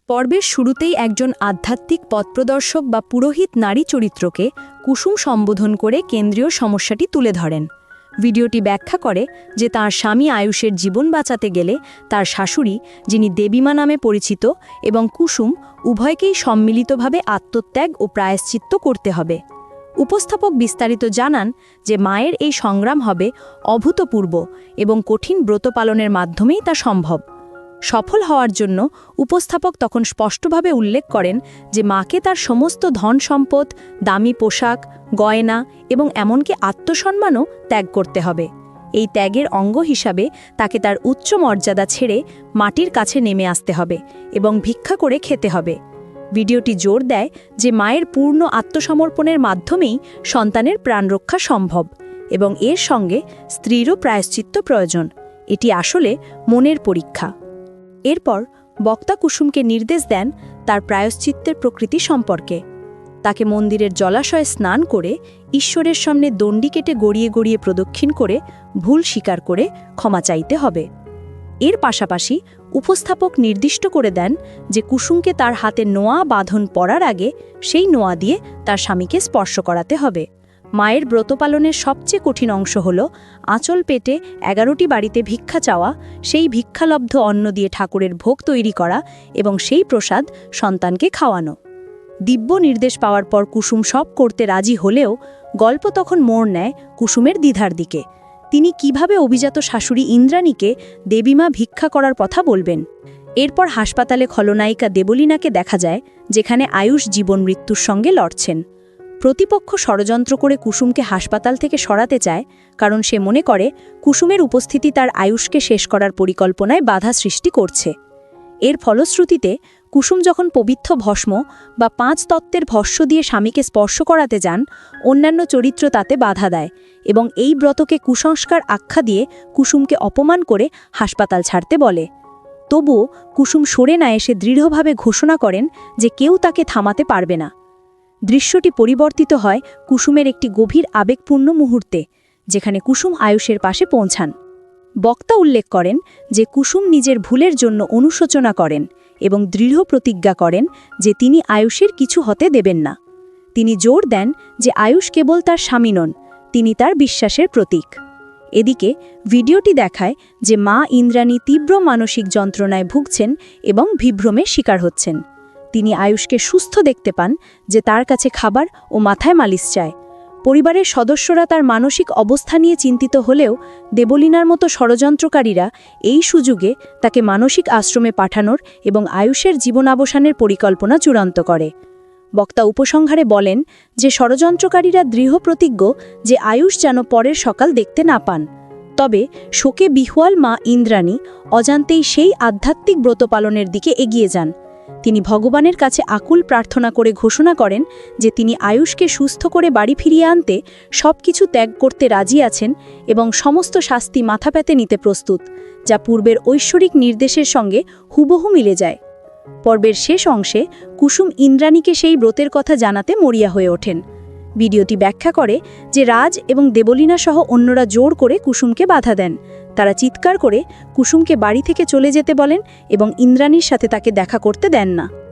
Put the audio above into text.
পর্বের শুরুতেই একজন আধ্যাত্মিক পথপ্রদর্শক বা পুরোহিত নারী চরিত্রকে কুসুম সম্বোধন করে কেন্দ্রীয় সমস্যাটি তুলে ধরেন। ভিডিওটি ব্যাখ্যা করে যে তাঁর স্বামী আয়ুষের জীবন বাঁচাতে গেলে তার শাশুড়ি, যিনি দেবীমা নামে পরিচিত, এবং কুসুম উভয়কেই সম্মিলিতভাবে আত্মত্যাগ ও প্রায়শ্চিত্ত করতে হবে। উপস্থাপক বিস্তারিত জানান যে মায়ের এই সংগ্রাম হবে অভূতপূর্ব এবং কঠিন ব্রত পালনের মাধ্যমেই তা সম্ভব। সফল হওয়ার জন্য উপস্থাপক তখন স্পষ্টভাবে উল্লেখ করেন যে মাকে তার সমস্ত ধন সম্পদ, দামি পোশাক, গয়না এবং এমনকি আত্মসম্মানও ত্যাগ করতে হবে। এই ত্যাগের অঙ্গ হিসাবে তাকে তার উচ্চ মর্যাদা ছেড়ে মাটির কাছে নেমে আসতে হবে এবং ভিক্ষা করে খেতে হবে। ভিডিওটি জোর দেয় যে মায়ের পূর্ণ আত্মসমর্পণের মাধ্যমেই সন্তানের প্রাণরক্ষা সম্ভব এবং এর সঙ্গে স্ত্রীরও প্রায়শ্চিত্ত প্রয়োজন। এটি আসলে মনের পরীক্ষা। এরপর বক্তা কুসুমকে নির্দেশ দেন তার প্রায়শ্চিত্তের প্রকৃতি সম্পর্কে। তাকে মন্দিরের জলাশয়ে স্নান করে ঈশ্বরের সামনে দণ্ডি কেটে গড়িয়ে গড়িয়ে প্রদক্ষিণ করে ভুল স্বীকার করে ক্ষমা চাইতে হবে। এর পাশাপাশি উপস্থাপক নির্দিষ্ট করে দেন যে কুসুমকে তার হাতে নোয়া বাঁধন পরার আগে সেই নোয়া দিয়ে তার স্বামীকে স্পর্শ করাতে হবে। মায়ের ব্রত পালনের সবচেয়ে কঠিন অংশ হল আঁচল পেটে 11টি বাড়িতে ভিক্ষা চাওয়া, সেই ভিক্ষালব্ধ অন্ন দিয়ে ঠাকুরের ভোগ তৈরি করা এবং সেই প্রসাদ সন্তানকে খাওয়ানো। দিব্য নির্দেশ পাওয়ার পর কুসুম সব করতে রাজি হলেও গল্প তখন মোড় নেয় কুসুমের দ্বিধার দিকে। তিনি কিভাবে অভিজাত শাশুড়ি ইন্দ্রাণীকে দেবীমা ভিক্ষা করার কথা বলবেন। এরপর হাসপাতালে খলনায়িকা দেবলীনাকে দেখা যায়, যেখানে আয়ুষ জীবন মৃত্যুর সঙ্গে লড়ছেন। প্রতিপক্ষ ষড়যন্ত্র করে কুসুমকে হাসপাতাল থেকে সরাতে চায়, কারণ সে মনে করে কুসুমের উপস্থিতি তার আয়ুষকে শেষ করার পরিকল্পনায় বাধা সৃষ্টি করছে। এর ফলশ্রুতিতে কুসুম যখন পবিত্র ভস্ম বা 5 তত্ত্বের ভস্য দিয়ে স্বামীকে স্পর্শ করাতে যান, অন্যান্য চরিত্র তাতে বাধা দেয় এবং এই ব্রতকে কুসংস্কার আখ্যা দিয়ে কুসুমকে অপমান করে হাসপাতাল ছাড়তে বলে। তবুও কুসুম সরে না এসে দৃঢ়ভাবে ঘোষণা করেন যে কেউ তাকে থামাতে পারবে না। দৃশ্যটি পরিবর্তিত হয় কুসুমের একটি গভীর আবেগপূর্ণ মুহূর্তে, যেখানে কুসুম আয়ুষের পাশে পৌঁছান। বক্তা উল্লেখ করেন যে কুসুম নিজের ভুলের জন্য অনুশোচনা করেন এবং দৃঢ় প্রতিজ্ঞা করেন যে তিনি আয়ুষের কিছু হতে দেবেন না। তিনি জোর দেন যে আয়ুষ কেবল তার স্বামী নন, তিনি তার বিশ্বাসের প্রতীক। এদিকে ভিডিওটি দেখায় যে মা ইন্দ্রাণী তীব্র মানসিক যন্ত্রণায় ভুগছেন এবং বিভ্রমে শিকার হচ্ছেন। তিনি আয়ুষকে সুস্থ দেখতে পান যে তার কাছে খাবার ও মাথায় মালিশ চায়। পরিবারের সদস্যরা তার মানসিক অবস্থা নিয়ে চিন্তিত হলেও দেবলীনার মতো ষড়যন্ত্রকারীরা এই সুযোগে তাকে মানসিক আশ্রমে পাঠানোর এবং আয়ুষের জীবনাবসানের পরিকল্পনা চূড়ান্ত করে। বক্তা উপসংহারে বলেন যে ষড়যন্ত্রকারীরা দৃঢ় প্রতিজ্ঞ যে আয়ুষ যেন পরের সকাল দেখতে না পান। তবে শোকে বিহ্বল মা ইন্দ্রাণী অজান্তেই সেই আধ্যাত্মিক ব্রত পালনের দিকে এগিয়ে যান। তিনি ভগবানের কাছে আকুল প্রার্থনা করে ঘোষণা করেন যে তিনি আয়ুষকে সুস্থ করে বাড়ি ফিরিয়ে আনতে সবকিছু ত্যাগ করতে রাজি আছেন এবং সমস্ত শাস্তি মাথা পেতে নিতে প্রস্তুত, যা পূর্বের ঐশ্বরিক নির্দেশের সঙ্গে হুবহু মিলে যায়। পর্বের শেষ অংশে কুসুম ইন্দ্রাণীকে সেই ব্রতের কথা জানাতে মরিয়া হয়ে ওঠেন। ভিডিওটি ব্যাখ্যা করে যে রাজ এবং দেবলীনা সহ অন্যরা জোর করে কুসুমকে বাধা দেন। তারা চিৎকার করে কুসুমকে বাড়ি থেকে চলে যেতে বলেন এবং ইন্দ্রাণীর সাথে তাকে দেখা করতে দেন না।